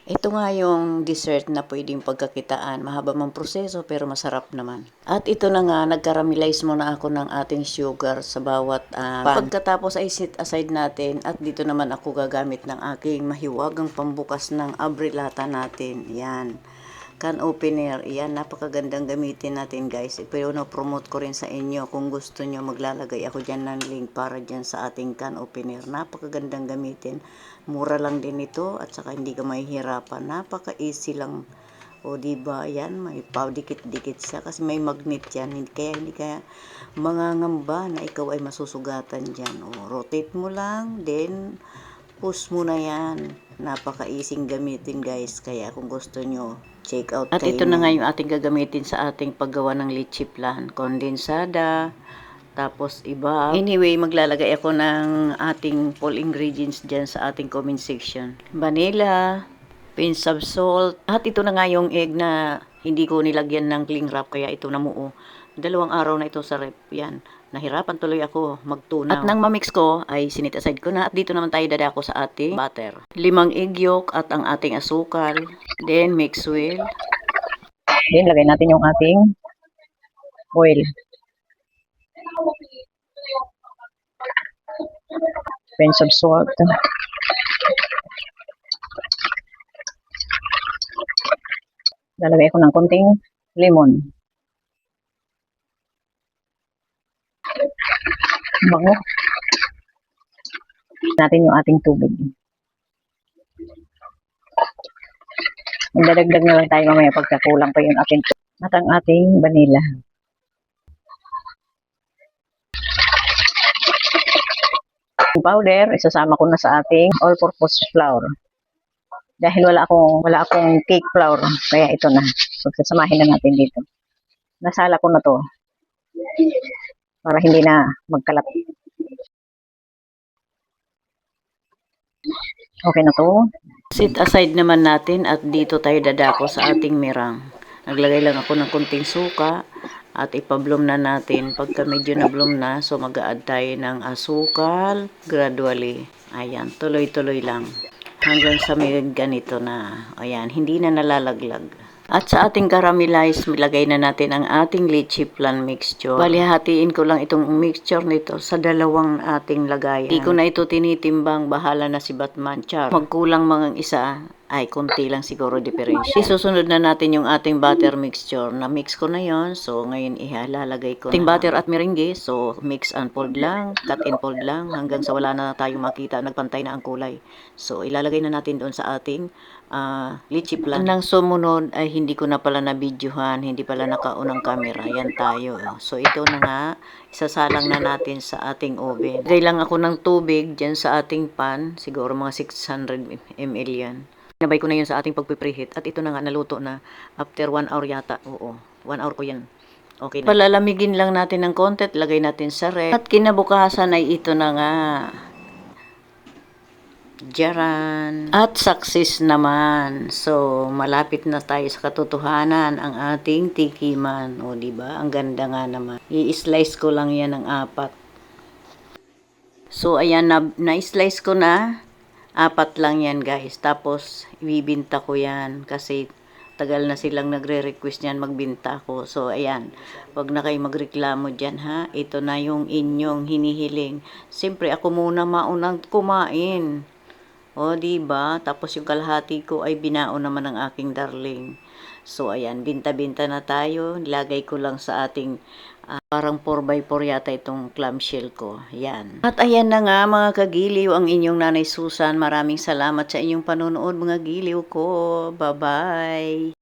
Ito nga yung dessert na pwedeng pagkakitaan. Mahaba mang proseso pero masarap naman. At ito na nga, nagkaramelize muna ako ng ating sugar sa bawat pan. Pagkatapos ay set aside natin at dito naman ako gagamit ng aking mahiwagang pambukas ng abrelata natin. Yan. Can opener. Yan, napakagandang gamitin natin guys. Pero no-promote ko rin sa inyo. Kung gusto nyo, maglalagay ako dyan ng link para dyan sa ating can opener. Napakagandang gamitin. Mura lang din ito at saka hindi ka mahihirapan. Napaka-easy lang. O diba, yan, may dikit-dikit siya kasi may magnet yan. Hindi kaya mangangamba na ikaw ay masusugatan dyan. O, rotate mo lang, then push mo na yan. Napaka-easy gamitin guys. Kaya kung gusto nyo, check out at ito na nga yung ating gagamitin sa ating paggawa ng leche flan. Kondensada, tapos iba. Anyway, maglalagay ako ng ating full ingredients dyan sa ating comment section. Vanilla, pinch of salt, at ito na nga yung egg na hindi ko nilagyan ng cling wrap kaya ito namuo. 2 araw na ito sa rep. Yan. Nahirapan tuloy ako magtunaw. At nang mamix ko ay sinit aside ko na at dito naman tayo dadako sa ating butter. 5 egg yolk at ang ating asukal. Then mix well. Then lagay natin yung ating oil. Pinch of salt. Lalagay ko ng konting lemon. Bango. Natin yung ating tubig. Magdadagdag na lang tayo mamaya pagkakulang pa yung ating at ang ating vanilla. Yung powder, isasama ko na sa ating all-purpose flour. Dahil wala akong cake flour, kaya ito na. Pagsasamahin na natin dito. Nasala ko na to para hindi na magkalat. Okay na to. Set aside naman natin at dito tayo dadako sa ating mirang. Naglagay lang ako ng konting suka at ipablom na natin. Pagka medyo na-bloom na, so mag-a-add tayo ng asukal gradually. Ayan, tuloy-tuloy lang. Hanggang sa may ganito na. Ayan, hindi na nalalaglag. At sa ating caramelize, ilagay na natin ang ating leche flan mixture. Bali, hatiin ko lang itong mixture nito sa dalawang ating lagayan. Hindi ko na ito tinitimbang, bahala na si Batman. Char. Magkulang mga isa, ay konti lang siguro difference. Isusunod na natin yung ating butter mixture. Na-mix ko na yon. So, ngayon ihalalagay ko ating butter at meringue. So, mix and fold lang, cut and fold lang, hanggang sa wala na tayong makita, nagpantay na ang kulay. So, ilalagay na natin doon sa ating leche flan. Nang sumunod ay hindi ko na pala na-videohan, hindi pala nakaunang camera. Yan tayo. So, ito na nga, isasalang na natin sa ating oven. Lagay lang ako ng tubig dyan sa ating pan. Siguro mga 600 ml yan. Nabay ko na yun sa ating pagpipreheat. At ito na nga, naluto na. After 1 hour yata. Oo, 1 hour ko yan. Okay na. Palalamigin lang natin ng konti. Lagay natin sa ref. At kinabukasan ay ito na nga. Jaran. At success naman. So, malapit na tayo sa katotohanan ang ating tikiman. O, diba? Ang ganda nga naman. I-slice ko lang yan ng 4. So, ayan, na-slice ko na. 4 lang yan, guys. Tapos, ibibinta ko yan. Kasi, tagal na silang nagre-request niyan magbinta ko. So, ayan. Wag na kayo magreklamo dyan, ha? Ito na yung inyong hinihiling. Siyempre, ako muna maunang kumain. O, diba? Tapos yung kalahati ko ay binaon naman ng aking darling. So, ayan, binta-binta na tayo. Nilagay ko lang sa ating parang 4x4 yata itong clamshell ko. Yan. At ayan na nga mga kagiliw, ang inyong Nanay Susan. Maraming salamat sa inyong panonood mga giliw ko. Bye-bye!